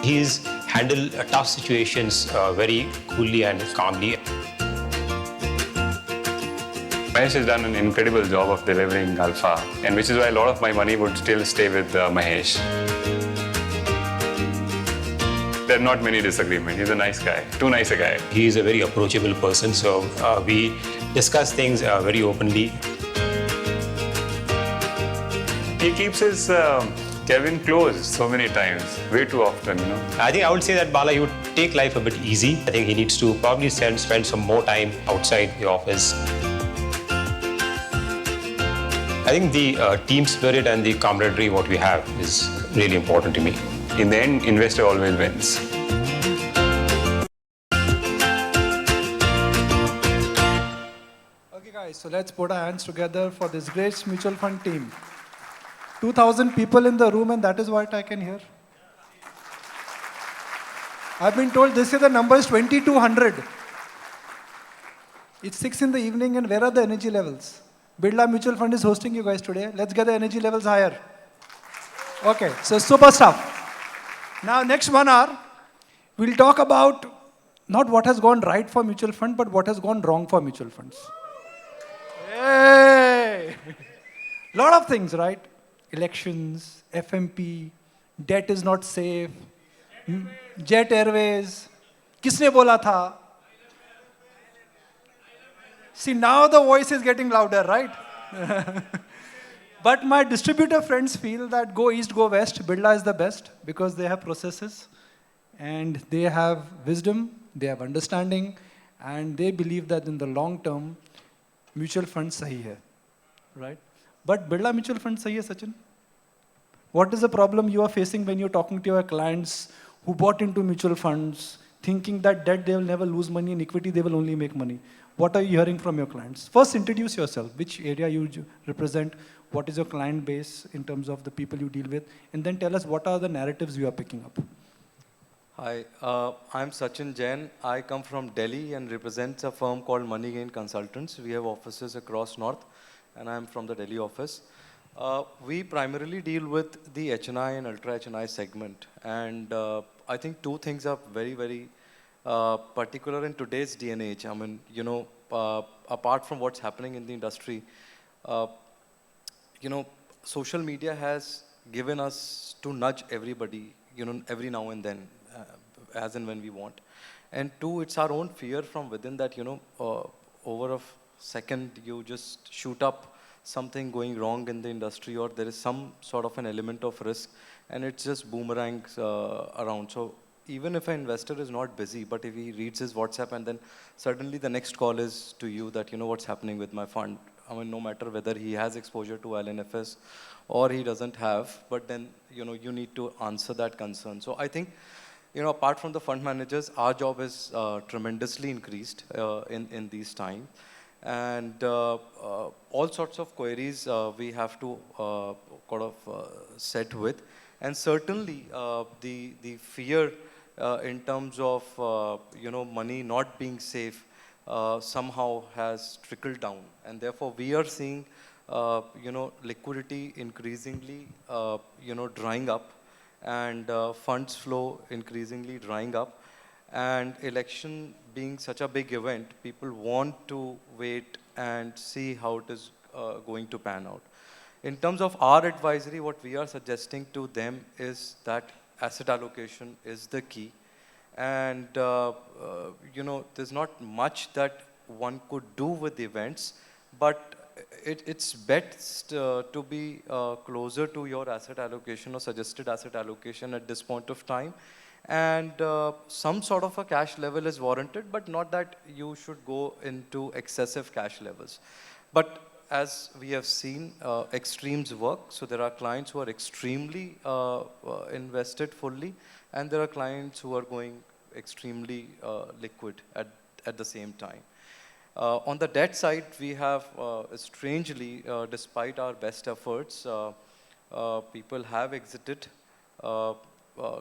He's handled tough situations very coolly and calmly. Mahesh has done an incredible job of delivering alpha, and which is why a lot of my money would still stay with Mahesh. There are not many disagreements. He's a nice guy, too nice a guy. He is a very approachable person, so we discuss things very openly. He keeps his Kevin close so many times, way too often, you know. I think I would say that Bala, he would take life a bit easy. I think he needs to probably spend some more time outside the office. I think the team spirit and the camaraderie what we have is really important to me. In the end, investor always wins. Okay guys, so let's put our hands together for this great mutual fund team. 2,000 people in the room, and that is what I can hear. I've been told this year the number is 2,200. It's 6 in the evening, and where are the energy levels? Birla Mutual Fund is hosting you guys today. Let's get the energy levels higher. Okay, so super stuff. Now, next 1 hour, we'll talk about not what has gone right for mutual fund, but what has gone wrong for mutual funds. Hey! Lot of things, right? Elections, FMP, debt is not safe, Jet Airways, किसने बोला था? See, now the voice is getting louder, right? But my distributor friends feel that go east, go west, Birla is the best because they have processes and they have wisdom, they have understanding, and they believe that in the long term, mutual funds sahi hai, right? But Birla Mutual Fund sahi hai, Sachin? What is the problem you are facing when you're talking to your clients who bought into mutual funds, thinking that debt they will never lose money, in equity they will only make money? What are you hearing from your clients? First, introduce yourself, which area you represent, what is your client base in terms of the people you deal with, and then tell us what are the narratives you are picking up. Hi, I'm Sachin Jain. I come from Delhi and represent a firm called Money Gain Consultants. We have offices across North, and I'm from the Delhi office. We primarily deal with the HNI and Ultra HNI segment. And I think two things are very, very particular in today's day and age. I mean, you know, apart from what's happening in the industry, you know, social media has given us to nudge everybody, you know, every now and then, as and when we want. And two, it's our own fear from within that, you know, over a second, you just shoot up something going wrong in the industry, or there is some sort of an element of risk, and it just boomerangs around. So even if an investor is not busy, but if he reads his WhatsApp and then suddenly the next call is to you that, you know, what's happening with my fund? I mean, no matter whether he has exposure to LNFS or he doesn't have, but then, you know, you need to answer that concern. So I think, you know, apart from the fund managers, our job is tremendously increased in these times. And all sorts of queries we have to kind of set with. And certainly the fear in terms of, you know, money not being safe somehow has trickled down. And therefore we are seeing, you know, liquidity increasingly, you know, drying up, and funds flow increasingly drying up. And election being such a big event, people want to wait and see how it is going to pan out. In terms of our advisory, what we are suggesting to them is that asset allocation is the key. And, you know, there's not much that one could do with the events, but it's best to be closer to your asset allocation or suggested asset allocation at this point of time. And some sort of a cash level is warranted, but not that you should go into excessive cash levels. But as we have seen, extremes work. So there are clients who are extremely invested fully, and there are clients who are going extremely liquid at the same time. On the debt side, we have, strangely, despite our best efforts, people have exited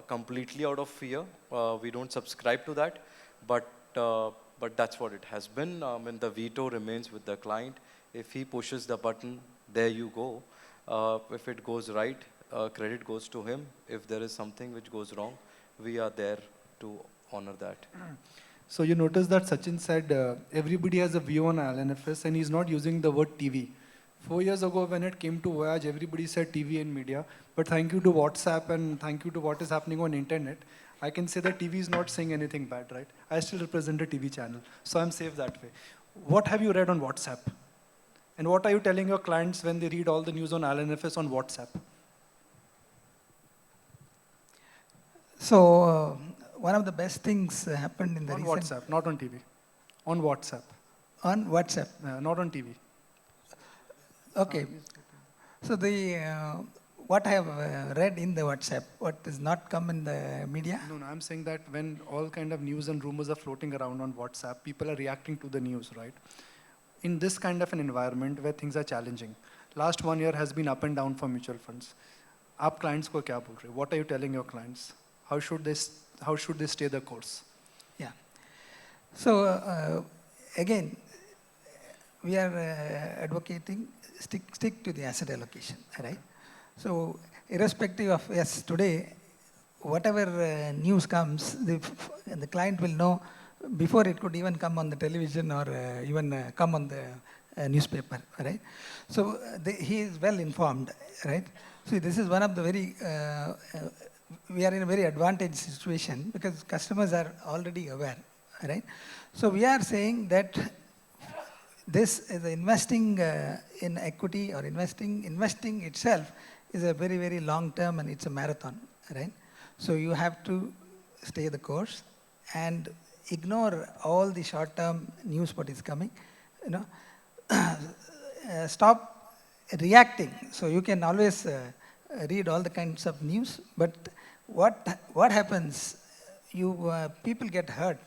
completely out of fear. We don't subscribe to that, but that's what it has been. And the veto remains with the client. If he pushes the button, there you go. If it goes right, credit goes to him. If there is something which goes wrong, we are there to honor that. So you notice that Sachin said everybody has a view on LNFS and he's not using the word TV. 4 years ago when it came to Voyage, everybody said TV and media. But thank you to WhatsApp and thank you to what is happening on internet, I can say that TV is not saying anything bad, right? I still represent a TV channel, so I'm safe that way. What have you read on WhatsApp? And what are you telling your clients when they read all the news on LNFS on WhatsApp? So one of the best things happened in the On recent WhatsApp, not on TV. On WhatsApp, on WhatsApp. not on TV. Okay. So the what I have read in the WhatsApp, what does not come in the media. No, I'm saying that when all kind of news and rumors are floating around on WhatsApp, people are reacting to the news, right? In this kind of an environment where things are challenging, last 1 year has been up and down for mutual funds. आप clients को क्या बोल रहे हो? What are you telling your clients? How should they stay the course? Yeah. So again, we are advocating stick to the asset allocation, right? So irrespective of, yes, today, whatever news comes, the client will know before it could even come on the television or even come on the newspaper, right? So he is well informed, right? So this is one of the very, we are in a very advantageous situation because customers are already aware, right? So we are saying that this is investing in equity or investing itself is a very, very long term and it's a marathon, right? So you have to stay the course and ignore all the short term news what is coming, you know. Stop reacting. So you can always read all the kinds of news, but what happens, people get hurt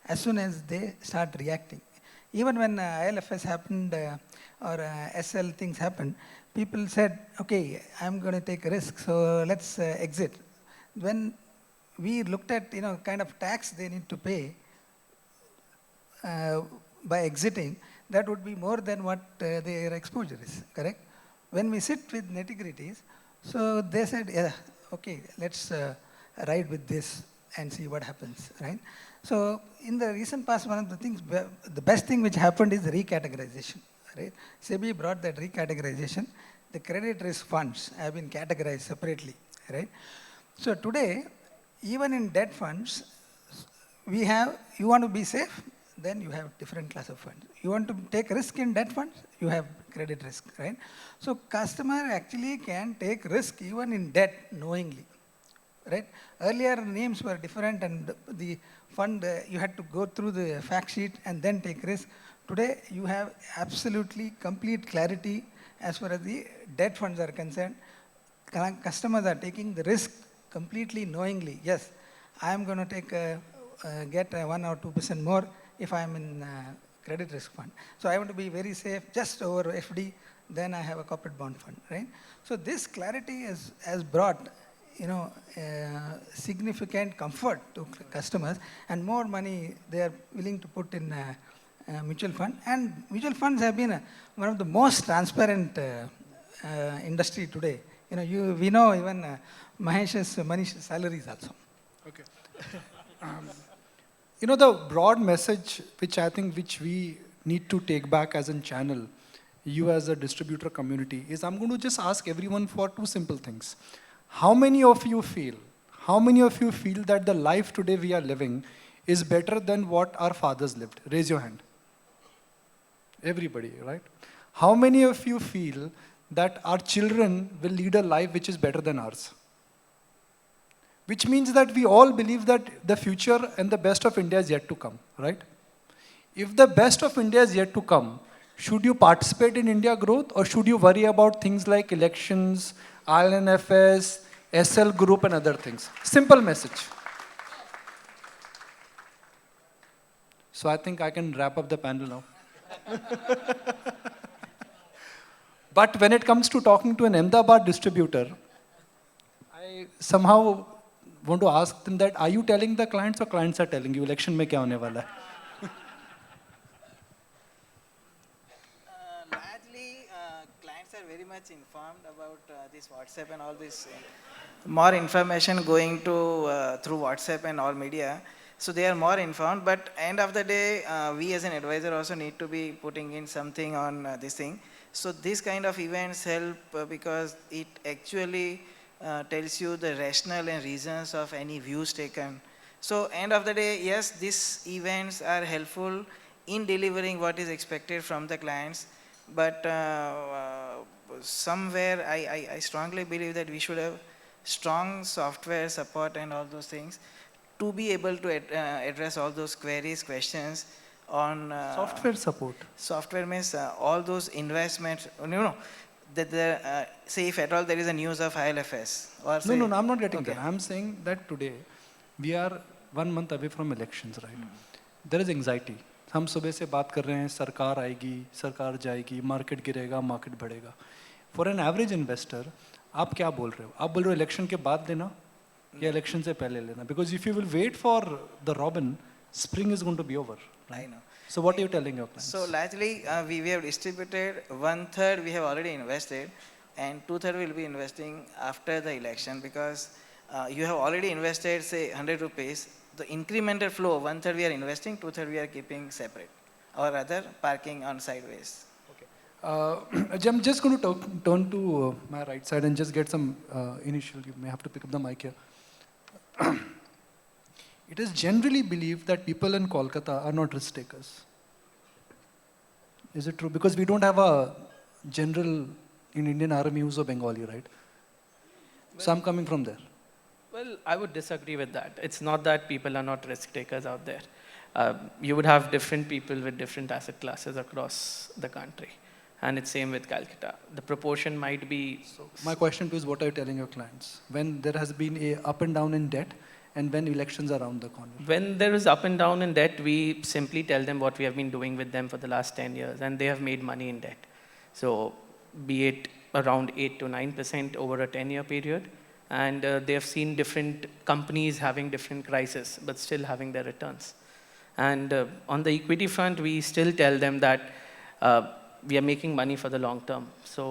as soon as they start reacting. Even when ILFS happened or SL things happened, people said, okay, I'm going to take a risk, so let's exit. When we looked at, kind of tax they need to pay by exiting, that would be more than what their exposure is, correct? When we sit with nitty-gritties, so they said, yeah, okay, let's ride with this and see what happens, right? So in the recent past, one of the things, the best thing which happened is recategorization, right? SEBI brought that recategorization. The credit risk funds have been categorized separately, right? So today, even in debt funds, you want to be safe, then you have different class of funds. You want to take risk in debt funds, you have credit risk, right? So customer actually can take risk even in debt knowingly, right? Earlier names were different and the fund, you had to go through the fact sheet and then take risk. Today, you have absolutely complete clarity as far as the debt funds are concerned. Customers are taking the risk completely knowingly. Yes, I am going to get 1 or 2% more if I am in credit risk fund. So I want to be very safe just over FD, then I have a corporate bond fund, right? So this clarity has brought, significant comfort to customers and more money they are willing to put in mutual fund. And mutual funds have been one of the most transparent industry today. We know even Manish's salaries also. Okay. The broad message which we need to take back as a channel, you as a distributor community, is I'm going to just ask everyone for two simple things. How many of you feel that the life today we are living is better than what our fathers lived? Raise your hand. Everybody, right? How many of you feel that our children will lead a life which is better than ours? Which means that we all believe that the future and the best of India is yet to come, right? If the best of India is yet to come, should you participate in India growth or should you worry about things like elections, ILNFS, SL group and other things? Simple message. So I think I can wrap up the panel now. But when it comes to talking to an Ahmedabad distributor, I somehow want to ask them that, are you telling the clients or clients are telling you, election mein kya hone wala hai? Largely, clients are very much much informed about this WhatsApp and all this. More information going to through WhatsApp and all media. So they are more informed. But end of the day, we as an advisor also need to be putting in something on this thing. So this kind of events help because it actually tells you the rationale and reasons of any views taken. So end of the day, yes, these events are helpful in delivering what is expected from the clients, but somewhere I strongly believe that we should have strong software support and all those things to be able to address all those queries, questions on Software support. software means all those investments, that the, say if at all there is a news of ILFS or say, No, I'm not getting okay. that. I'm saying that today we are 1 month away from elections, right? There is anxiety. हम सुबह से बात कर रहे हैं सरकार आएगी सरकार जाएगी मार्केट गिरेगा मार्केट बढ़ेगा फॉर एन एवरेज इन्वेस्टर आप क्या बोल रहे हो आप बोल रहे हो इलेक्शन के बाद लेना या इलेक्शन से पहले लेना because if you will wait for the robin spring is going to be over I know. So what are you telling your clients? So largely we have distributed 1/3 we have already invested and 2/3 will be investing after the election because you have already invested say 100 rupees. The incremental flow 1/3 we are investing, 2/3 we are keeping separate or rather parking on sideways. I'm just going to turn to my right side and just get some initial, you may have to pick up the mic here. It is generally believed that people in Kolkata are not risk takers. Is it true? Because we don't have a general in Indian Army who's a Bengali, right? So I'm coming from there. Well, I would disagree with that. It's not that people are not risk takers out there. You would have different people with different asset classes across the country. And it's same with Calcutta. The proportion might be... My question to you is what are you telling your clients? When there has been a up and down in debt and when elections are around the corner? When there is up and down in debt, we simply tell them what we have been doing with them for the last 10 years, and they have made money in debt. So be it around 8 to 9% over a 10-year period, and they have seen different companies having different crises, but still having their returns. And on the equity front, we still tell them that we are making money for the long term. So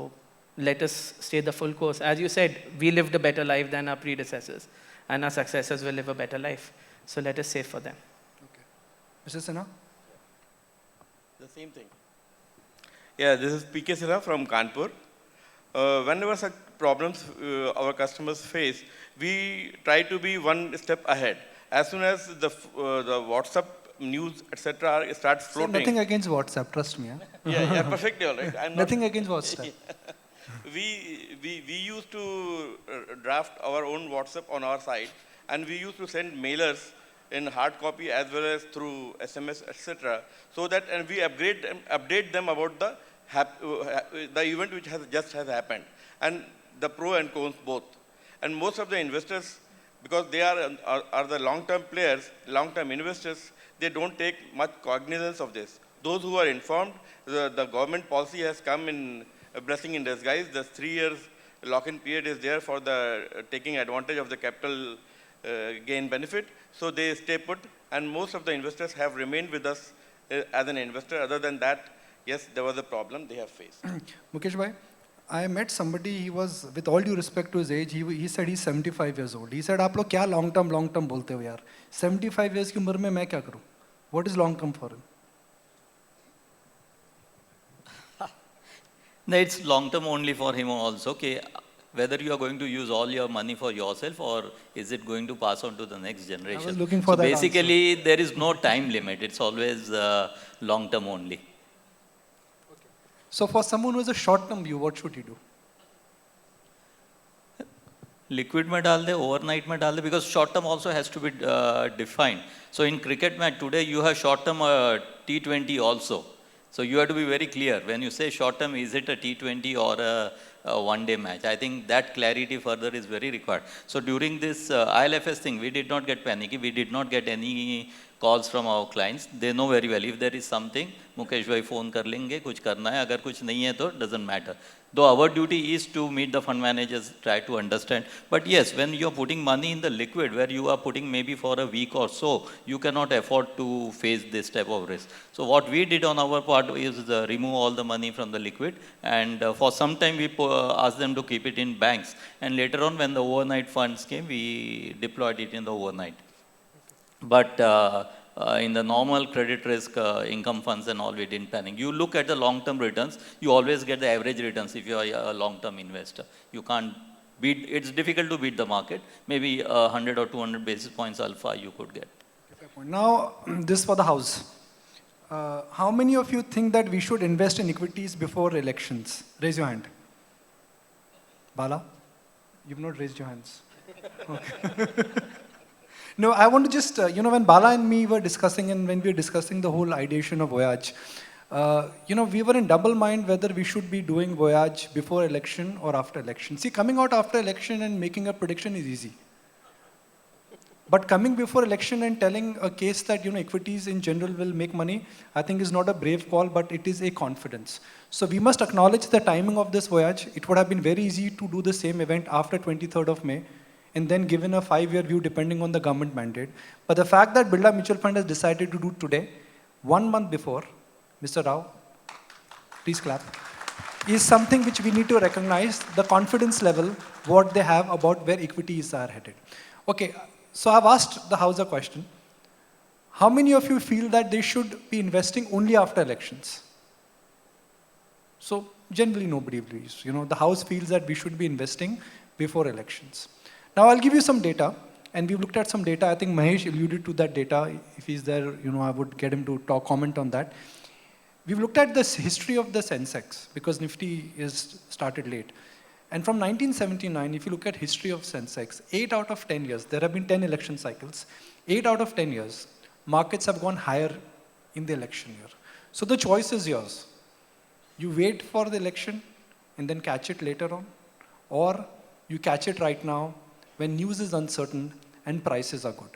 let us stay the full course. As you said, we lived a better life than our predecessors, and our successors will live a better life. So let us save for them. Okay. Mr. Sinha? The same thing. Yeah, this is PK Sinha from Kanpur. Whenever such problems our customers face, we try to be one step ahead. As soon as the WhatsApp news, etc., starts floating. So nothing against WhatsApp, trust me. Huh? Yeah, perfectly all right. Nothing against WhatsApp. We used to draft our own WhatsApp on our side, and we used to send mailers in hard copy as well as through SMS, etc. So that and we update them about the event which has happened, and the pro and cons both. And most of the investors, because they are the long-term players, long-term investors, they don't take much cognizance of this. Those who are informed, the government policy has come in a blessing in disguise. The 3 years lock-in period is there for the taking advantage of the capital gain benefit. So they stay put, and most of the investors have remained with us as an investor. Other than that, yes, there was a problem they have faced. Mukesh bhai, I met somebody, he was, with all due respect to his age, he said he's 75 years old. He said, आप लोग क्या long term बोलते हो यार? 75 years की उम्र में मैं क्या करूँ? What is long term for him? No, it's long term only for him also. Okay, whether you are going to use all your money for yourself or is it going to pass on to the next generation? I was looking for that basically, there is no time limit. It's always long term only. So for someone who has a short term view, what should he do? Liquid में डाल दे, overnight में डाल दे, because short term also has to be defined. So in cricket match today you have short term T20 also. So you have to be very clear when you say short term, is it a T20 or a one-day match? I think that clarity further is very required. So during this ILFS thing, we did not get panicky. We did not get any calls from our clients. They know very well if there is something, Mukesh bhai phone kar lenge, kuch karna hai. Agar kuch nahi hai to doesn't matter. Though our duty is to meet the fund managers, try to understand. But yes, when you're putting money in the liquid, where you are putting maybe for a week or so, you cannot afford to face this type of risk. So what we did on our part is remove all the money from the liquid, and for some time we asked them to keep it in banks. And later on, when the overnight funds came, we deployed it in the overnight. But in the normal credit risk income funds and all, we didn't panic. You look at the long-term returns, you always get the average returns if you are a long-term investor. You can't beat, it's difficult to beat the market. Maybe 100 or 200 basis points alpha you could get. Now, this for the house. How many of you think that we should invest in equities before elections? Raise your hand. Bala? You've not raised your hands. Okay. No, I want to just, when Bala and me were discussing, and when we were discussing the whole ideation of Voyage, we were in double mind whether we should be doing Voyage before election or after election. See, coming out after election and making a prediction is easy. But coming before election and telling a case that, equities in general will make money, I think is not a brave call, but it is a confidence. So we must acknowledge the timing of this Voyage. It would have been very easy to do the same event after 23rd of May, and then given a 5-year view depending on the government mandate. But the fact that Birla Mutual Fund has decided to do today, 1 month before, Mr. Rao, please clap, is something which we need to recognize, the confidence level, what they have about where equities are headed. Okay, so I've asked the House a question. How many of you feel that they should be investing only after elections? So generally nobody believes. The House feels that we should be investing before elections. Now I'll give you some data, and we've looked at some data. I think Mahesh alluded to that data. If he's there, I would get him to comment on that. We've looked at the history of the Sensex, because Nifty is started late. And from 1979, if you look at history of Sensex, 8 out of 10 years, there have been 10 election cycles, 8 out of 10 years, markets have gone higher in the election year. So the choice is yours. You wait for the election and then catch it later on, or you catch it right now when news is uncertain and prices are good.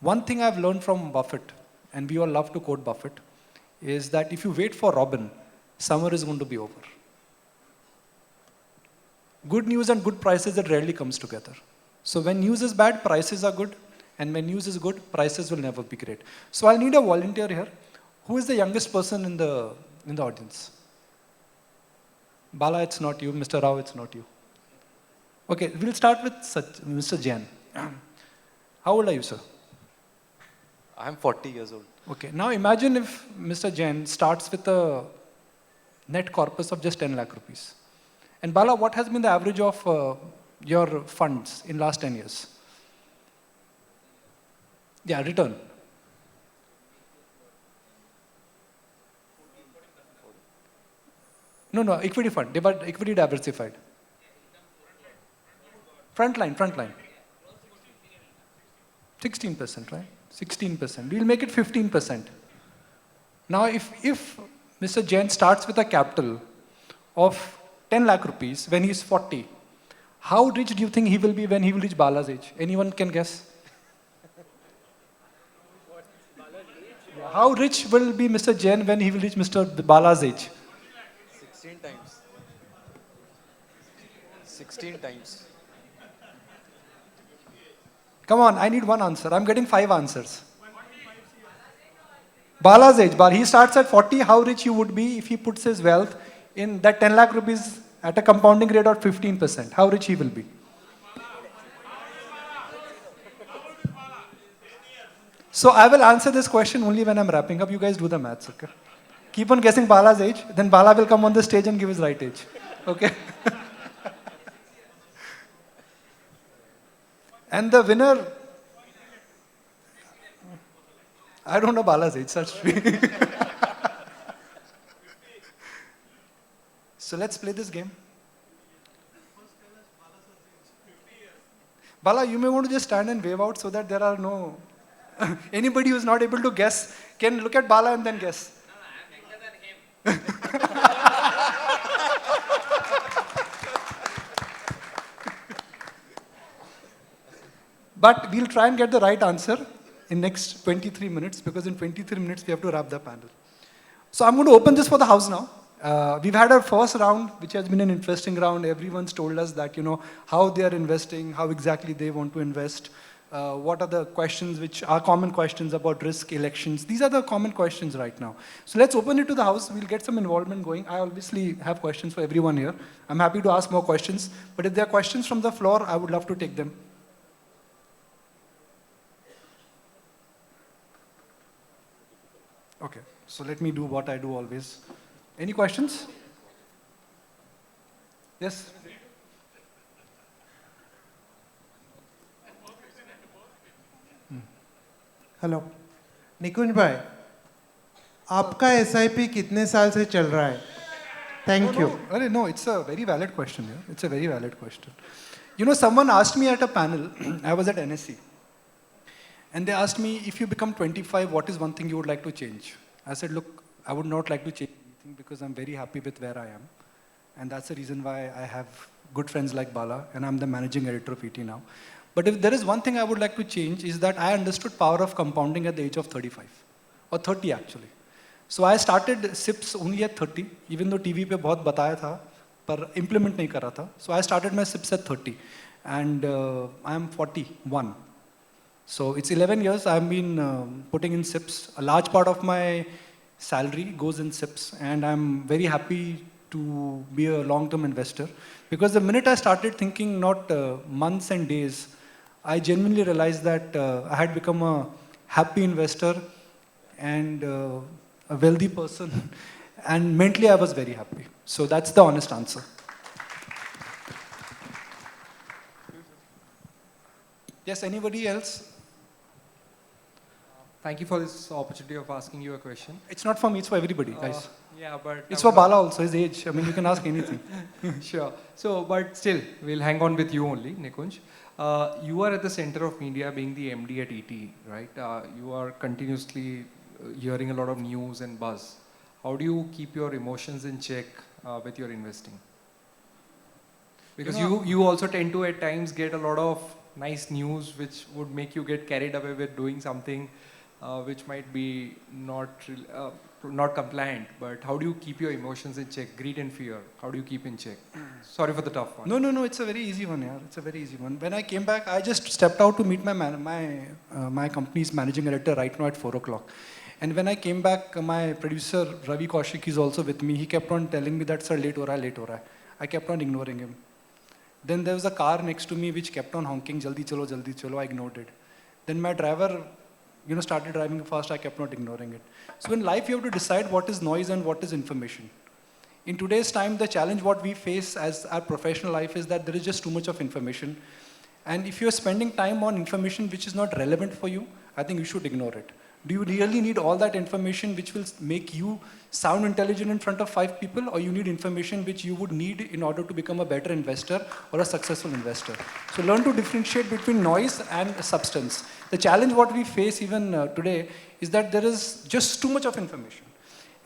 One thing I've learned from Buffett, and we all love to quote Buffett, is that if you wait for Robin, summer is going to be over. Good news and good prices, that rarely comes together. So when news is bad, prices are good, and when news is good, prices will never be great. So I'll need a volunteer here. Who is the youngest person in the audience? Bala, it's not you. Mr. Rao, it's not you. Okay, we'll start with Mr. Jain. How old are you, sir? I'm 40 years old. Okay, now imagine if Mr. Jain starts with a net corpus of just 10 lakh rupees. And Bala, what has been the average of your funds in last 10 years? Yeah, return. No, equity fund, equity diversified. Frontline. 16%, right? 16%. We'll make it 15%. Now, if Mr. Jain starts with a capital of 10 lakh rupees when he's 40, how rich do you think he will be when he will reach Bala's age? Anyone can guess? How rich will be Mr. Jain when he will reach Mr. Bala's age? 16 times. 16 times. Come on, I need one answer. I'm getting 5 answers. Bala's age, he starts at 40. How rich he would be if he puts his wealth in that 10 lakh rupees at a compounding rate of 15%? How rich he will be? So I will answer this question only when I'm wrapping up. You guys do the maths, okay? Keep on guessing Bala's age, then Bala will come on the stage and give his right age. Okay? And the winner, I don't know Bala's age, that's true. So let's play this game. Bala, you may want to just stand and wave out so that there are no... Anybody who is not able to guess can look at Bala and then guess. No, I'm younger than him. But we'll try and get the right answer in next 23 minutes, because in 23 minutes we have to wrap the panel. So I'm going to open this for the house now. We've had our first round, which has been an interesting round. Everyone's told us that, how they are investing, how exactly they want to invest. What are the questions which are common questions about risk, elections? These are the common questions right now. So let's open it to the house. We'll get some involvement going. I obviously have questions for everyone here. I'm happy to ask more questions. But if there are questions from the floor, I would love to take them. Okay, so let me do what I do always. Any questions? Yes? Hello Nikunj भाई आपका SIP कितने साल से चल रहा है thank you No, it's a very valid question. Yeah? It's a very valid question. Someone asked me at a panel, I was at NSC, and they asked me, if you become 25, what is one thing you would like to change? I said, look, I would not like to change anything because I'm very happy with where I am. And that's the reason why I have good friends like Bala, and I'm the managing editor of ET now. But if there is one thing I would like to change, is that I understood power of compounding at the age of 35, or 30 actually. So I started SIPs only at 30, even though TV पे बहुत बताया था, पर implement नहीं करा था. So I started my SIPs at 30, and I am 41. So it's 11 years I've been putting in SIPs. A large part of my salary goes in SIPs, and I'm very happy to be a long-term investor. Because the minute I started thinking not months and days, I genuinely realized that I had become a happy investor and a wealthy person, and mentally I was very happy. So that's the honest answer. Yes, anybody else? Thank you for this opportunity of asking you a question. It's not for me, it's for everybody, guys. Yeah, but... It's for Bala also, his age. I mean, you can ask anything. Sure. So, but still, we'll hang on with you only, Nikunj. You are at the center of media, being the MD at ET, right? You are continuously hearing a lot of news and buzz. How do you keep your emotions in check with your investing? Because you also tend to at times get a lot of nice news which would make you get carried away with doing something which might be not compliant, but how do you keep your emotions in check? Greed and fear, how do you keep in check? Sorry for the tough one. No, it's a very easy one, yeah. It's a very easy one. When I came back, I just stepped out to meet my company's managing director right now at 4 o'clock. And when I came back, my producer Ravi Kaushik is also with me. He kept on telling me that, sir, late ho raha hai. I kept on ignoring him. Then there was a car next to me which kept on honking, jaldi chalo, I ignored it. Then my driver, started driving fast, I kept not ignoring it. So in life, you have to decide what is noise and what is information. In today's time, the challenge what we face as our professional life is that there is just too much of information. And if you're spending time on information which is not relevant for you, I think you should ignore it. Do you really need all that information which will make you sound intelligent in front of 5 people, or you need information which you would need in order to become a better investor or a successful investor? So learn to differentiate between noise and substance. The challenge what we face even today is that there is just too much of information.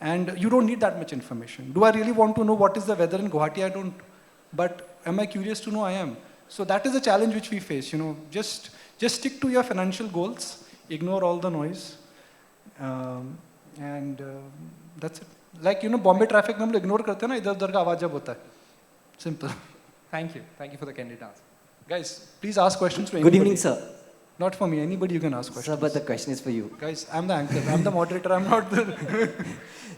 And you don't need that much information. Do I really want to know what is the weather in Guwahati? I don't. But am I curious to know? I am. So that is the challenge which we face. Just stick to your financial goals. Ignore all the noise. And that's it. Like, Bombay traffic में हम लोग ignore करते हैं ना, इधर-उधर का आवाज जब होता है. Simple. Thank you for the candid answer. Guys, please ask questions to anybody. Good evening, sir. Not for me, anybody you can ask questions. Sir, but the question is for you. Guys, I'm the anchor, I'm the moderator, I'm not the...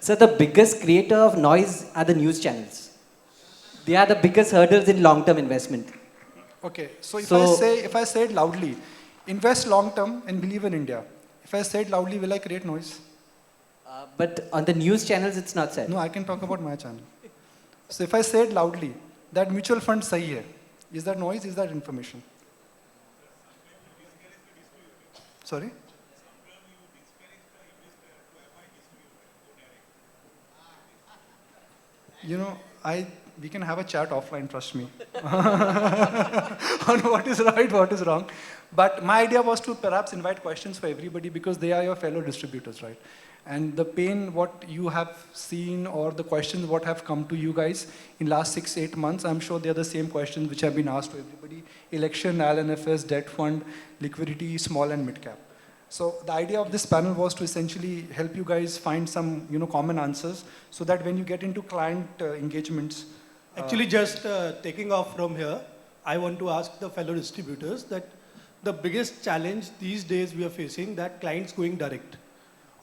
Sir, the biggest creator of noise are the news channels. They are the biggest hurdles in long-term investment. Okay, so if I say it loudly, invest long-term and believe in India. If I say it loudly, will I create noise? But on the news channels, it's not said. No, I can talk about my channel. So if I say it loudly, that mutual fund sahi hai, is that noise, is that information? Sorry? We can have a chat offline, trust me, on what is right, what is wrong. But my idea was to perhaps invite questions for everybody because they are your fellow distributors, right? And the pain what you have seen or the questions what have come to you guys in last 6-8 months, I'm sure they're the same questions which have been asked to everybody. Election, LNFS, debt fund, liquidity, small and mid cap. So the idea of this panel was to essentially help you guys find some, common answers, so that when you get into client engagements. Actually, just taking off from here, I want to ask the fellow distributors that the biggest challenge these days we are facing, that clients going direct,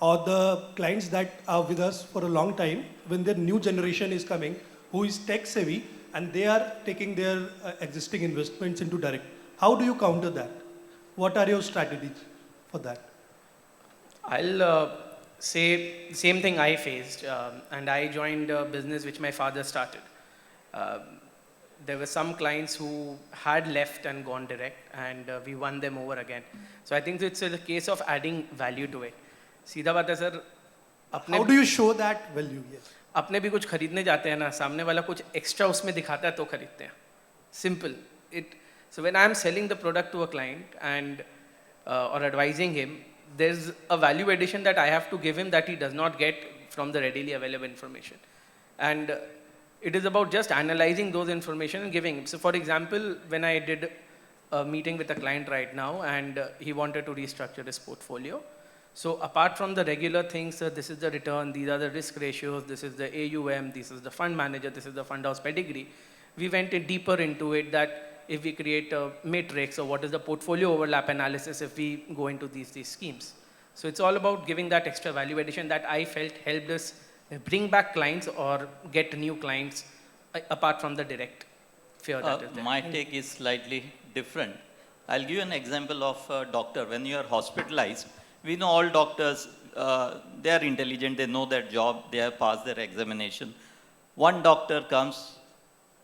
or the clients that are with us for a long time, when their new generation is coming, who is tech savvy, and they are taking their existing investments into direct. How do you counter that? What are your strategies for that? I'll say the same thing I faced, and I joined a business which my father started. There were some clients who had left and gone direct, and we won them over again. So I think it's a case of adding value to it. सीधा बात है sir, How do you show that value? Yes. अपने भी कुछ खरीदने जाते हैं ना, सामने वाला कुछ एक्स्ट्रा उसमें दिखाता है तो खरीदते हैं. Simple. So when I'm selling the product to a client and or advising him, there's a value addition that I have to give him that he does not get from the readily available information. And it is about just analyzing those information and giving. So for example, when I did a meeting with a client right now and he wanted to restructure his portfolio. So apart from the regular things, this is the return, these are the risk ratios, this is the AUM, this is the fund manager, this is the fund house pedigree. We went deeper into it, that if we create a matrix, or what is the portfolio overlap analysis if we go into these schemes. So it's all about giving that extra value addition that I felt helped us bring back clients or get new clients apart from the direct fear that is there. My take is slightly different. I'll give you an example of a doctor. When you are hospitalized, we know all doctors, they are intelligent, they know their job, they have passed their examination. One doctor comes,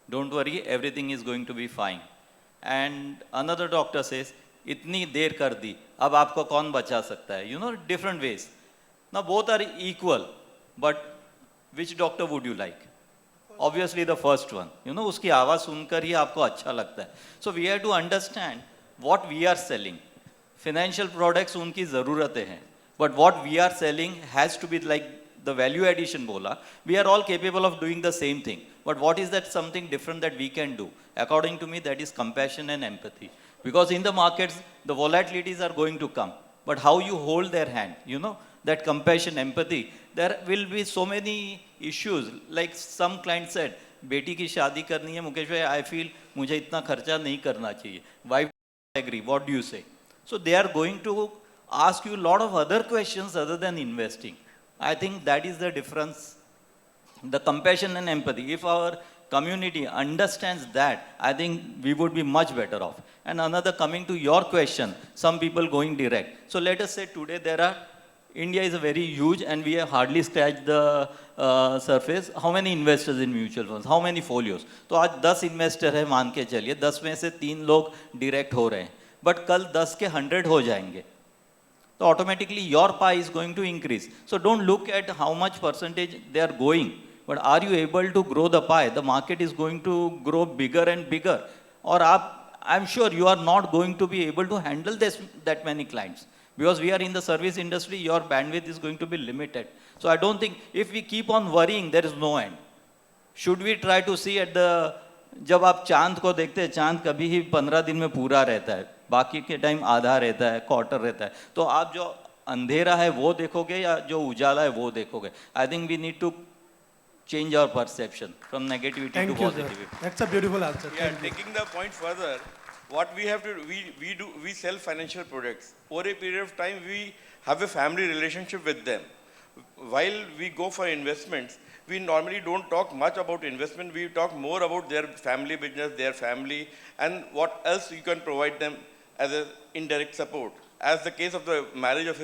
don't worry, everything is going to be fine. And another doctor says, इतनी देर कर दी, अब आपको कौन बचा सकता है? You know, different ways. Now both are equal, but which doctor would you like? Obviously the first one. You know, उसकी आवाज़ सुनकर ही आपको अच्छा लगता है. So we have to understand what we are selling. Financial products उनकी ज़रूरतें हैं. But what we are selling has to be like the value addition bola. We are all capable of doing the same thing. But what is that something different that we can do? According to me, that is compassion and empathy. Because in the markets, the volatilities are going to come. But how you hold their hand, you know, that compassion, empathy, there will be so many issues. Like some client said, बेटी की शादी करनी है मुकेश भाई, I feel मुझे इतना खर्चा नहीं करना चाहिए. Wife agree. What do you say? So they are going to ask you a lot of other questions other than investing. I think that is the difference. The compassion and empathy. If our community understands that, I think we would be much better off. And another, coming to your question, some people going direct. So let us say today India is a very huge and we have hardly scratched the surface. How many investors in mutual funds? How many folios? तो आज 10 investor है मान के चलिए, 10 में से 3 लोग direct हो रहे हैं. But कल 10 के 100 हो जाएंगे. So automatically your pie is going to increase. So don't look at how much percentage they are going, but are you able to grow the pie? The market is going to grow bigger and bigger. Or I'm sure you are not going to be able to handle that many clients. Because we are in the service industry, your bandwidth is going to be limited. So I don't think, if we keep on worrying, there is no end. Should we try to see at the, जब आप चांद को देखते हैं, चांद कभी ही 15 दिन में पूरा रहता है, बाकी के टाइम आधा रहता है, क्वार्टर रहता है. तो आप जो अंधेरा है वो देखोगे या जो उजाला है वो देखोगे. I think we need to change our perception from negativity to positivity. That's a beautiful answer. Yeah, taking the point further, what we have to we sell financial products. Over a period of time, we have a family relationship with them. While we go for investments, we normally don't talk much about investment. We talk more about their family business, their family, and what else you can provide them as an indirect support. As the case of the marriage of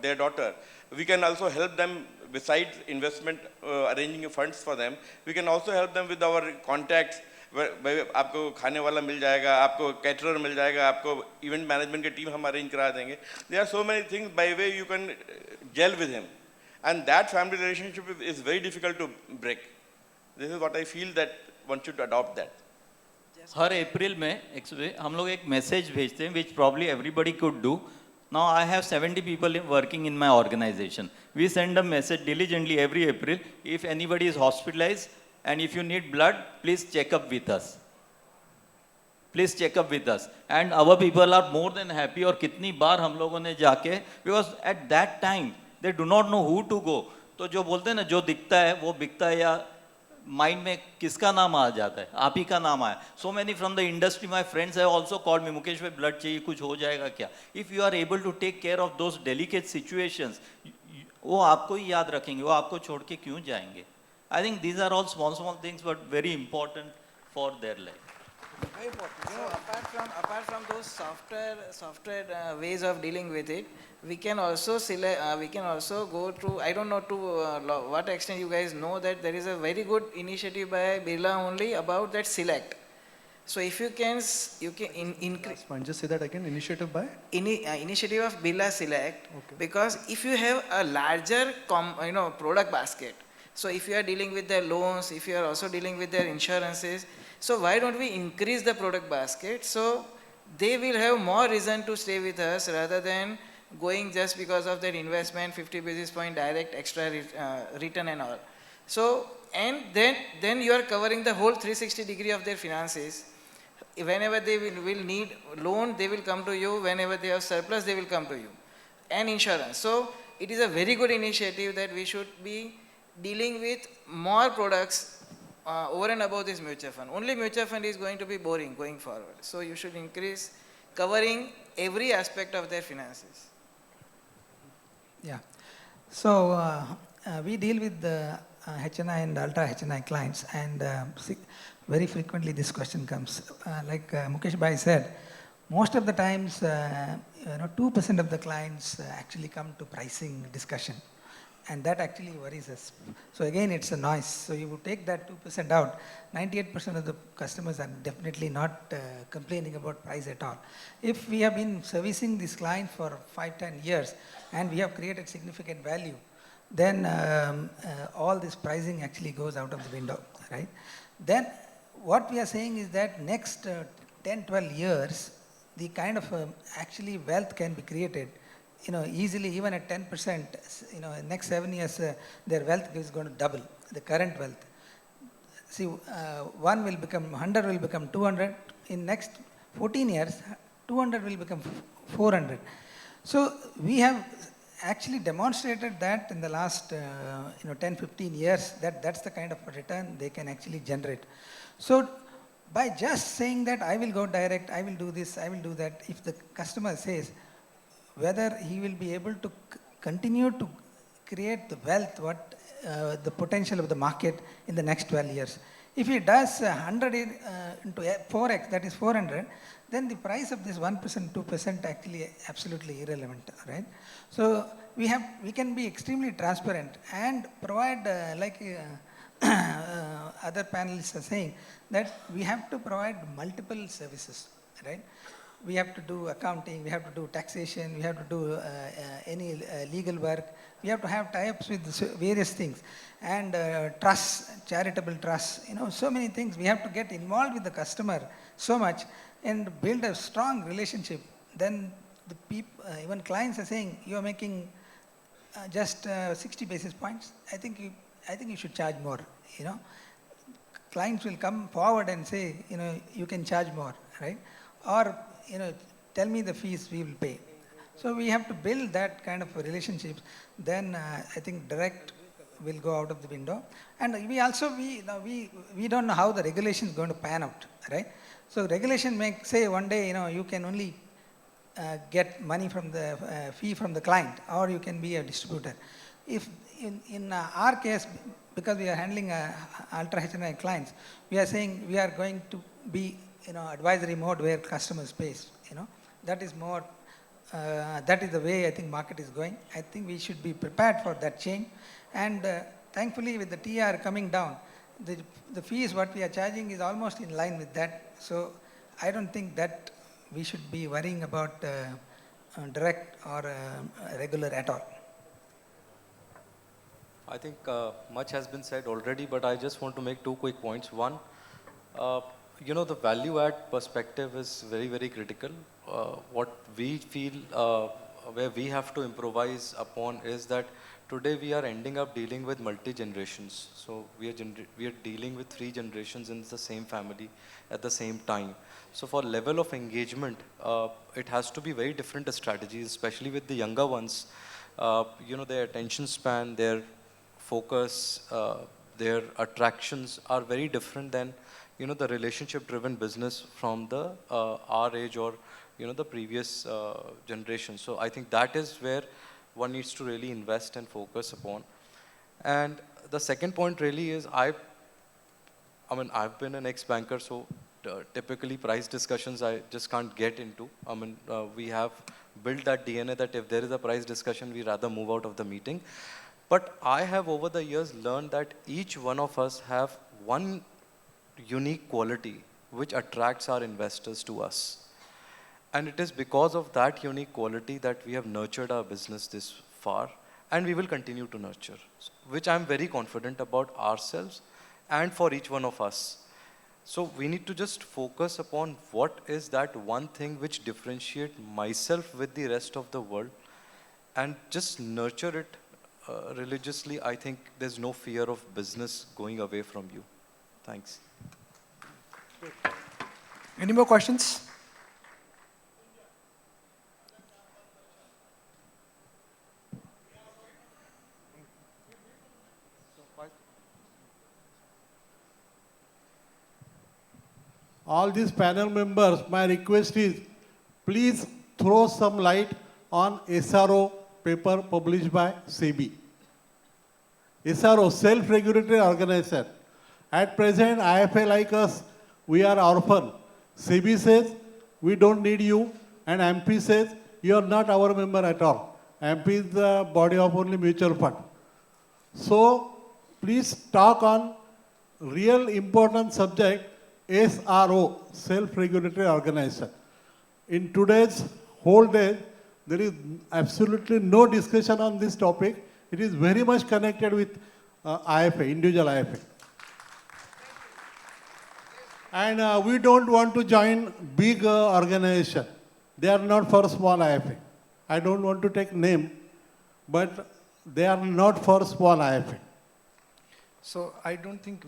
their daughter, we can also help them. Besides investment, arranging funds for them, we can also help them with our contacts. आपको खाने वाला मिल जाएगा, आपको caterer मिल जाएगा, आपको event management की team हम arrange करा देंगे. There are so many things by way you can gel with him, and that family relationship is very difficult to break. This is what I feel that one should adopt that. हर अप्रैल में हम लोग एक message भेजते हैं, which probably everybody could do. Now I have 70 people working in my organization. We send a message diligently every April. If anybody is hospitalized and if you need blood, please check up with us. please check up with us. And our people are more than happy. और कितनी बार हम लोगों ने जाके, because at that time they do not know who to go. तो जो बोलते हैं ना, जो दिखता है वो बिकता है, या माइंड में किसका नाम आ जाता है, आप ही का नाम आया. So many from the industry, my friends have also called me, Mukesh भाई ब्लड चाहिए, कुछ हो जाएगा क्या. If you are able to take care of those delicate situations, वो आपको ही याद रखेंगे, वो आपको छोड़ के क्यों जाएंगे. I think these are all small small things but very important for their life. Very important. So apart from those software ways of dealing with it, we can also select. We can also go through. I don't know to what extent you guys know that there is a very good initiative by Birla only about that select. So if you can increase. Just say that again. Initiative by. Initiative of Birla Select. Okay. Because if you have a larger product basket. So if you are dealing with their loans, if you are also dealing with their insurances. So why don't we increase the product basket, so they will have more reason to stay with us rather than going just because of their investment, 50 basis point direct extra return and all. So, and then you are covering the whole 360 degree of their finances. Whenever they will need loan, they will come to you. Whenever they have surplus, they will come to you. And insurance. So it is a very good initiative that we should be dealing with more products over and above this mutual fund. Only mutual fund is going to be boring going forward. So you should increase covering every aspect of their finances. Yeah. So we deal with the HNI and ultra HNI clients, and very frequently this question comes. Like Mukesh Bhai said, most of the times, 2% of the clients actually come to pricing discussion. And that actually worries us. So again, it's a noise. So you would take that 2% out, 98% of the customers are definitely not complaining about price at all. If we have been servicing this client for 5-10 years and we have created significant value, then all this pricing actually goes out of the window, right? Then what we are saying is that next 10-12 years, the kind of actually wealth can be created easily, even at 10%, next 7 years, their wealth is going to double, the current wealth. See, 100 will become 200. In next 14 years, 200 will become 400. So we have actually demonstrated that in the last 10-15 years, that's the kind of return they can actually generate. So by just saying that I will go direct, I will do this, I will do that, if the customer says, whether he will be able to continue to create the wealth, the potential of the market in the next 12 years. If he does 100 into 4x, that is 400, then the price of this 1%, 2% actually absolutely irrelevant, right? So we can be extremely transparent and provide, like other panelists are saying, that we have to provide multiple services, right? We have to do accounting, we have to do taxation, we have to do any legal work. We have to have tie-ups with various things. And trust, charitable trust, so many things. We have to get involved with the customer so much and build a strong relationship. Then the people, even clients are saying, you are making just 60 basis points. I think you should charge more, Clients will come forward and say, you can charge more, right? Or, tell me the fees we will pay. So we have to build that kind of relationships. Then I think direct will go out of the window. And we also, we don't know how the regulation is going to pan out, right? So regulation may say one day, you can only get money from the fee from the client, or you can be a distributor. If in our case, because we are handling ultra HNI clients, we are saying we are going to be advisory mode where customers pays, that is more, that is the way I think market is going. I think we should be prepared for that change. And thankfully with the TR coming down, the fees what we are charging is almost in line with that. So I don't think that we should be worrying about direct or regular at all. I think much has been said already, but I just want to make 2 quick points. One, the value add perspective is very, very critical. What we feel where we have to improvise upon is that today we are ending up dealing with multi-generations. So we are dealing with 3 generations in the same family at the same time. So for level of engagement, it has to be very different strategies, especially with the younger ones. Their attention span, their focus, their attractions are very different than, the relationship-driven business from the our age or, the previous generation. So I think that is where one needs to really invest and focus upon. And the second point really is I've been an ex-banker, so typically price discussions I just can't get into. We have built that DNA that if there is a price discussion, we rather move out of the meeting. But I have over the years learned that each one of us have one unique quality which attracts our investors to us. And it is because of that unique quality that we have nurtured our business this far, and we will continue to nurture, which I'm very confident about ourselves and for each one of us. So we need to just focus upon what is that one thing which differentiates myself with the rest of the world and just nurture it religiously. I think there's no fear of business going away from you. Thanks. Any more questions? All these panel members, my request is, please throw some light on SRO paper published by SEBI. SRO, self-regulatory organization. At present, IFA like us, we are orphan. SEBI says, we don't need you, and MP says, you are not our member at all. MP is the body of only mutual fund. So, please talk on real important subject, SRO, self-regulatory organization. In today's whole day, there is absolutely no discussion on this topic. It is very much connected with IFA, individual IFA. And we don't want to join big organization. They are not for small IFA. I don't want to take name, but they are not for small IFA. So I don't think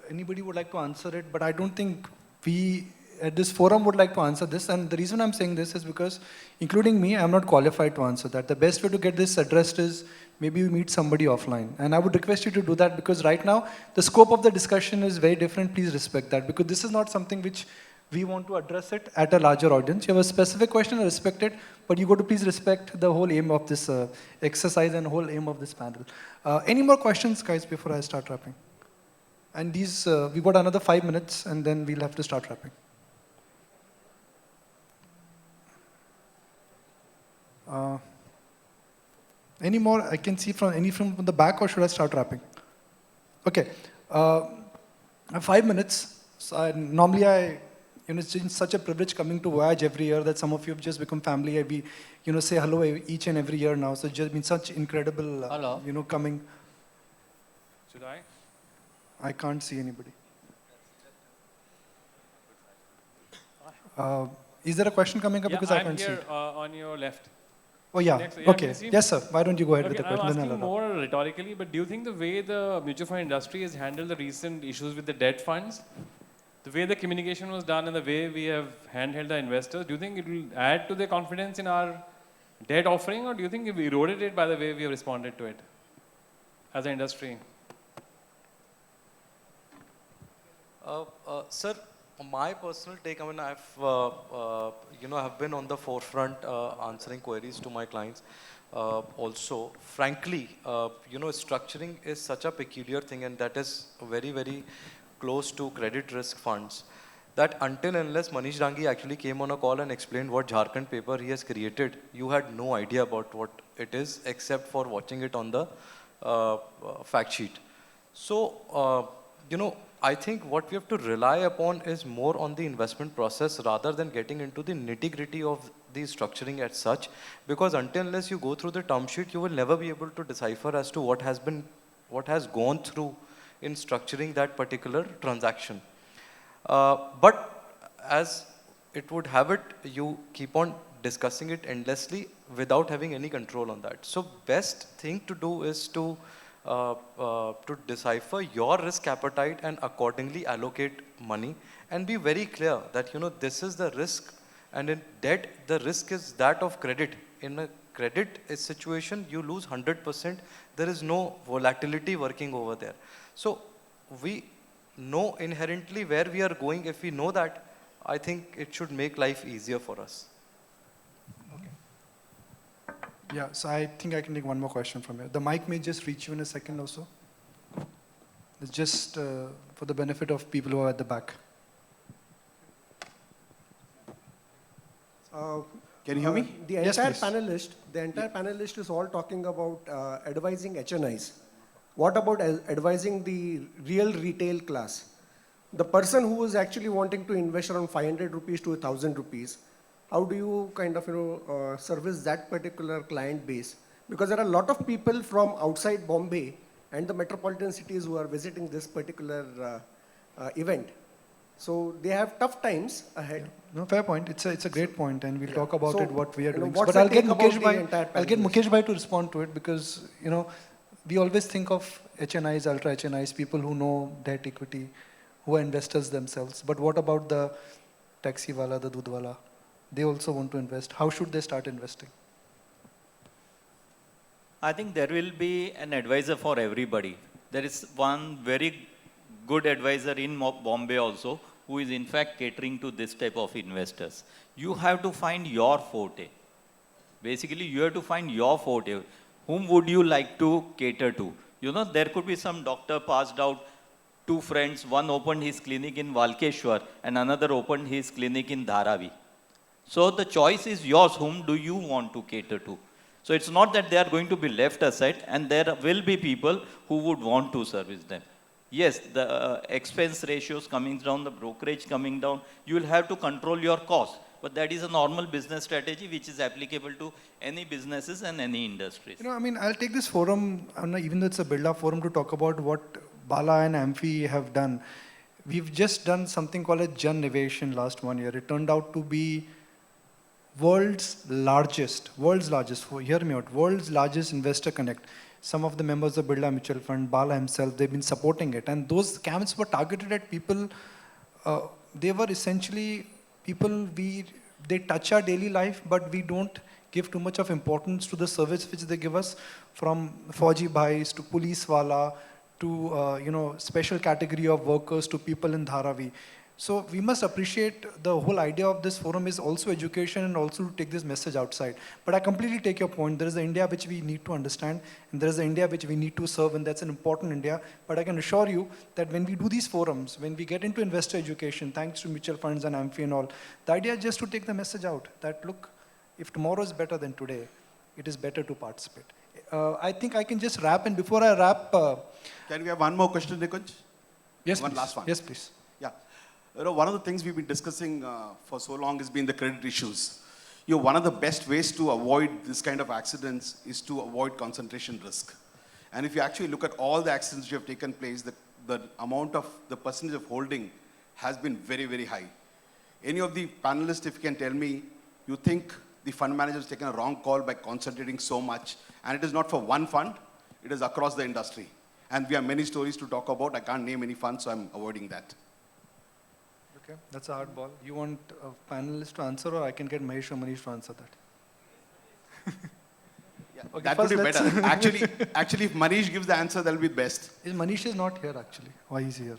anybody would like to answer it, but I don't think we at this forum would like to answer this. And the reason I'm saying this is because, including me, I'm not qualified to answer that. The best way to get this addressed is maybe we meet somebody offline. And I would request you to do that because right now, the scope of the discussion is very different. Please respect that because this is not something which we want to address it at a larger audience. You have a specific question, I respect it, but you got to please respect the whole aim of this exercise and whole aim of this panel. Any more questions, guys, before I start wrapping? And these, we got another 5 minutes and then we'll have to start wrapping. Any more? I can see from the back, or should I start wrapping? Okay. I have 5 minutes. So normally it's such a privilege coming to Voyage every year that some of you have just become family. We, say hello each and every year now. So it's just been such incredible, coming. Should I? I can't see anybody. Is there a question coming up? Yeah, because I can't see I'm it. here on your left. Oh, yeah. Next, Okay. Yes, sir. Why don't you go ahead with the question? I'm asking more rhetorically, but do you think the way the mutual fund industry has handled the recent issues with the debt funds, the way the communication was done and the way we have handheld the investors, do you think it will add to their confidence in our debt offering, or do you think it eroded it by the way we have responded to it as an industry? Sir, my personal take, I've have been on the forefront answering queries to my clients. Also, frankly, structuring is such a peculiar thing, and that is very, very close to credit risk funds, that until unless Manish Dangi actually came on a call and explained what Jharkhand paper he has created, you had no idea about what it is except for watching it on the fact sheet. So, I think what we have to rely upon is more on the investment process rather than getting into the nitty-gritty of the structuring as such, because until unless you go through the term sheet, you will never be able to decipher as to what has gone through in structuring that particular transaction. But as it would have it, you keep on discussing it endlessly without having any control on that. So best thing to do is to decipher your risk appetite and accordingly allocate money and be very clear that this is the risk, and in debt the risk is that of credit. In a credit situation you lose 100%. There is no volatility working over there. So we know inherently where we are going. If we know that, I think it should make life easier for us. Yeah, so I think I can take one more question from here. The mic may just reach you in a second or so. It's just for the benefit of people who are at the back. Can you hear me? The entire panelist is all talking about advising HNIs. What about advising the real retail class? The person who is actually wanting to invest around 500 rupees to 1,000 rupees, how do you kind of service that particular client base? Because there are a lot of people from outside Bombay and the metropolitan cities who are visiting this particular event. So they have tough times ahead. No, fair point. It's a great point, and we'll talk about it, what we are doing. what's But I'll the get take Mukesh Bhai to respond to it, because we always think of HNIs, ultra HNIs, people who know debt equity, who are investors themselves. But what about the taxi wala, the doodh wala? They also want to invest. How should they start investing? I think there will be an advisor for everybody. There is one very good advisor in Bombay also, who is in fact catering to this type of investors. You have to find your forte. Basically, you have to find your forte. Whom would you like to cater to? There could be some doctor passed out, two friends, one opened his clinic in Walkeshwar and another opened his clinic in Dharavi. So the choice is yours. Whom do you want to cater to? So it's not that they are going to be left aside, and there will be people who would want to service them. Yes, the expense ratios coming down, the brokerage coming down, you will have to control your costs. But that is a normal business strategy which is applicable to any businesses and any industries. I'll take this forum, even though it's a Birla forum, to talk about what Bala and Amphi have done. We've just done something called a Jan Niveshan last 1 year. It turned out to be world's largest investor connect. Some of the members of Birla Mutual Fund, Bala himself, they've been supporting it. And those camps were targeted at people, they were essentially people, they touch our daily life, but we don't give too much of importance to the service which they give us, from Fauji Bhais to police wala to special category of workers to people in Dharavi. So we must appreciate the whole idea of this forum is also education and also to take this message outside. But I completely take your point. There is an India which we need to understand, and there is an India which we need to serve, and that's an important India. But I can assure you that when we do these forums, when we get into investor education, thanks to mutual funds and Amphi and all, the idea is just to take the message out that, look, if tomorrow is better than today, it is better to participate. I think I can just wrap, and before I wrap... Can we have one more question, Nikunj? Yes, one please. last one. Yes, please. Yeah. One of the things we've been discussing for so long has been the credit issues. One of the best ways to avoid this kind of accidents is to avoid concentration risk. And if you actually look at all the accidents which have taken place, the amount of, the percentage of holding has been very, very high. Any of the panelists, if you can tell me, you think the fund manager has taken a wrong call by concentrating so much, and it is not for one fund, it is across the industry. And we have many stories to talk about. I can't name any funds, so I'm avoiding that. Okay, that's a hard ball. You want a panelist to answer, or I can get Mahesh or Manish to answer that? Yeah, Okay, that would be let's- better. Actually, if Manish gives the answer, that will be best. Manish is not here actually. Why is he here?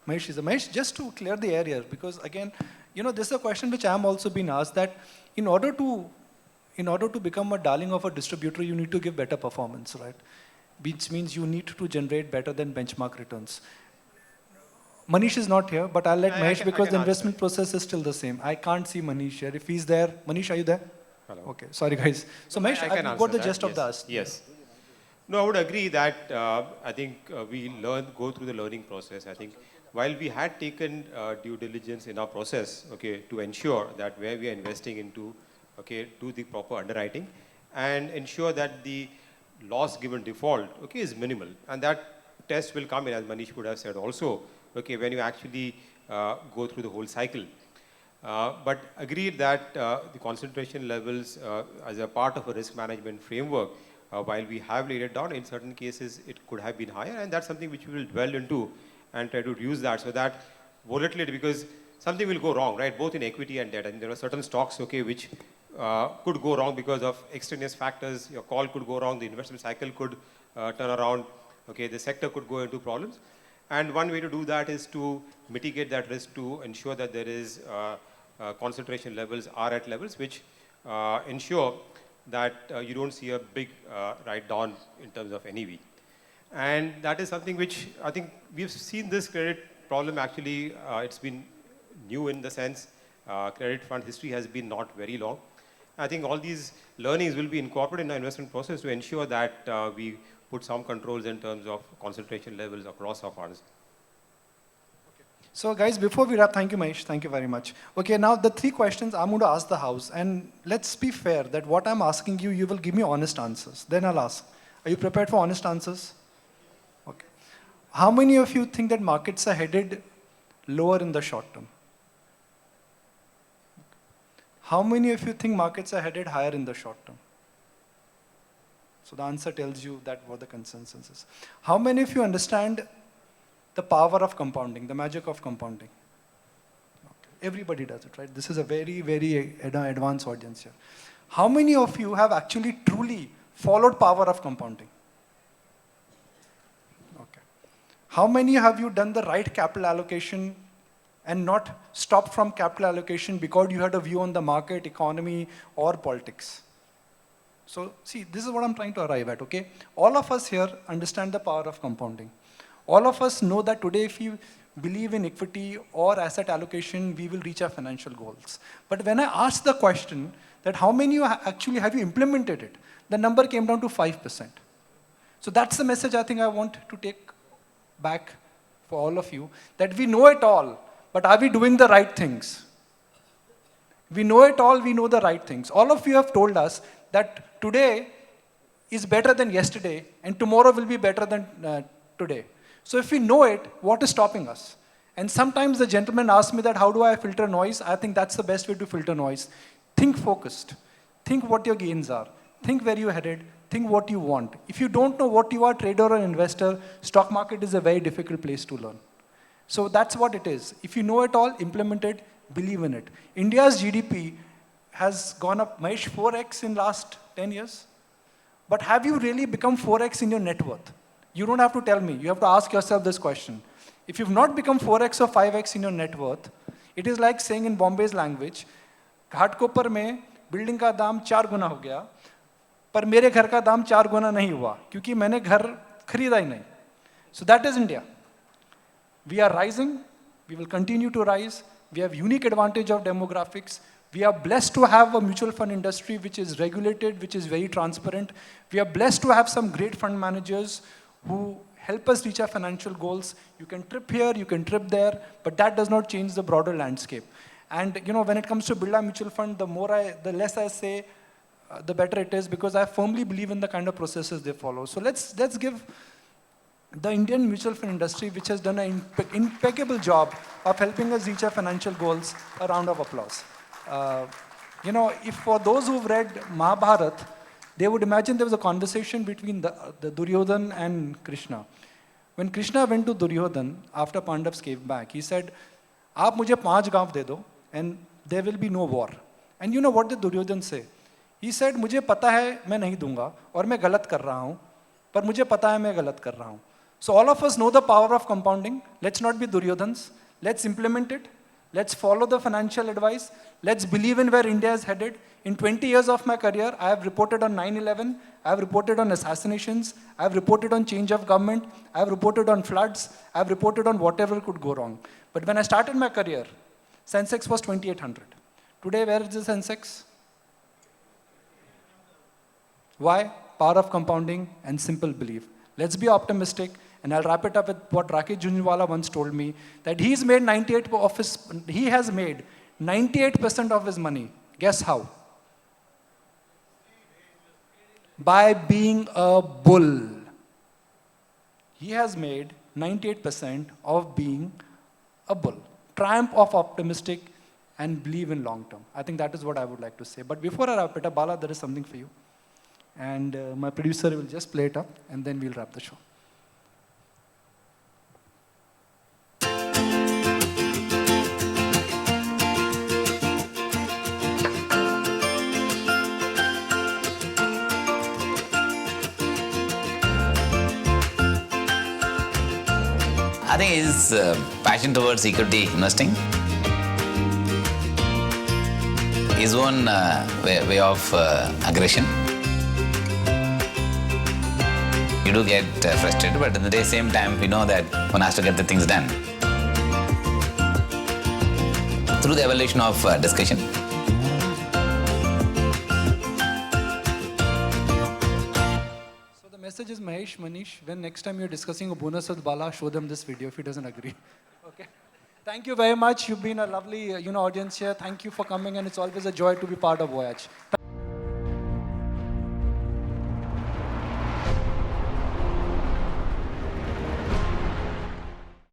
Mahesh is here. Mahesh, just to clear the air here, because again, this is a question which I am also being asked, that in order to become a darling of a distributor, you need to give better performance, right? Which means you need to generate better than benchmark returns. Manish is not here, but I'll let Mahesh, because the investment process is still the same. I can't see Manish here. If he's there, Manish, are you there? Hello. Okay, sorry guys. So Mahesh, I can I've got the answer gist that, of the ask. Yes. No, I would agree that I think we go through the learning process. I think while we had taken due diligence in our process, to ensure that where we are investing into, do the proper underwriting and ensure that the loss given default, is minimal. And that test will come in, as Manish would have said also, when you actually go through the whole cycle. But agreed that the concentration levels as a part of a risk management framework, while we have laid it down, in certain cases it could have been higher, and that's something which we will dwell into and try to reduce that so that volatility, because something will go wrong, right? Both in equity and debt. And there are certain stocks, okay, which could go wrong because of extraneous factors. Your call could go wrong, the investment cycle could turn around, okay, the sector could go into problems. And one way to do that is to mitigate that risk, to ensure that there is concentration levels are at levels which ensure that you don't see a big write down in terms of NEV. And that is something which I think we've seen this credit problem actually, it's been new in the sense credit fund history has been not very long. I think all these learnings will be incorporated in our investment process to ensure that we put some controls in terms of concentration levels across our funds. So guys, before we wrap, thank you Mahesh, thank you very much. Okay, now the 3 questions I'm going to ask the house, and let's be fair that what I'm asking you, you will give me honest answers. Then I'll ask, are you prepared for honest answers? Okay. How many of you think that markets are headed lower in the short term? How many of you think markets are headed higher in the short term? So the answer tells you that what the consensus is. How many of you understand the power of compounding, the magic of compounding? Okay. Everybody does it, right? This is a very, very advanced audience here. How many of you have actually truly followed power of compounding? Okay. How many have you done the right capital allocation and not stopped from capital allocation because you had a view on the market, economy, or politics? So see, this is what I'm trying to arrive at, okay? All of us here understand the power of compounding. All of us know that today if we believe in equity or asset allocation, we will reach our financial goals. But when I asked the question that how many actually have you implemented it, the number came down to 5%. So that's the message I think I want to take back for all of you, that we know it all, but are we doing the right things? We know it all, we know the right things. All of you have told us that today is better than yesterday and tomorrow will be better than today. So if we know it, what is stopping us? And sometimes the gentleman asks me that how do I filter noise? I think that's the best way to filter noise. Think focused. Think what your gains are. Think where you're headed. Think what you want. If you don't know what you are, trader or investor, stock market is a very difficult place to learn. So that's what it is. If you know it all, implement it, believe in it. India's GDP has gone up, Mahesh, 4x in last 10 years. But have you really become 4x in your net worth? You don't have to tell me. You have to ask yourself this question. If you've not become 4x or 5x in your net worth, it is like saying in Bombay's language, Ghatkopar में building का दाम 4 गुना हो गया, पर मेरे घर का दाम 4 गुना नहीं हुआ, क्योंकि मैंने घर खरीदा ही नहीं. So that is India. We are rising. We will continue to rise. We have unique advantage of demographics. We are blessed to have a mutual fund industry which is regulated, which is very transparent. We are blessed to have some great fund managers who help us reach our financial goals. You can trip here, you can trip there, but that does not change the broader landscape. And you know, when it comes to Birla Mutual Fund, the less I say, the better it is, because I firmly believe in the kind of processes they follow. So let's give the Indian mutual fund industry, which has done an impeccable job of helping us reach our financial goals, a round of applause. You know, if for those who've read Mahabharata, they would imagine there was a conversation between the Duryodhan and Krishna. When Krishna went to Duryodhan after Pandavas came back, he said, "Aap mujhe 5 gav de do, and there will be no war." And you know what did Duryodhan say? He said, "मुझे पता है मैं नहीं दूंगा और मैं गलत कर रहा हूँ, पर मुझे पता है मैं गलत कर रहा हूँ." So all of us know the power of compounding. Let's not be Duryodhans. Let's implement it. Let's follow the financial advice. Let's believe in where India is headed. In 20 years of my career, I have reported on 9/11. I have reported on assassinations. I have reported on change of government. I have reported on floods. I have reported on whatever could go wrong. But when I started my career, Sensex was 2,800. Today, where is the Sensex? Why? Power of compounding and simple belief. Let's be optimistic. And I'll wrap it up with what Rakesh Jhunjhunwala once told me, that he has made 98% of his money. Guess how? By being a bull. He has made 98% of being a bull. Triumph of optimistic and believe in long term. I think that is what I would like to say. But before I wrap it up, Bala, there is something for you. And my producer will just play it up, and then we'll wrap the show. I think his passion towards equity investing, his own way of aggression. You do get frustrated, but at the same time, we know that one has to get the things done. Through the evolution of discussion, Message is Mahesh, Manish, when next time you're discussing a bonus with Bala, show them this video if he doesn't agree. Okay. Thank you very much. You've been a lovely audience here. Thank you for coming, and it's always a joy to be part of Voyage.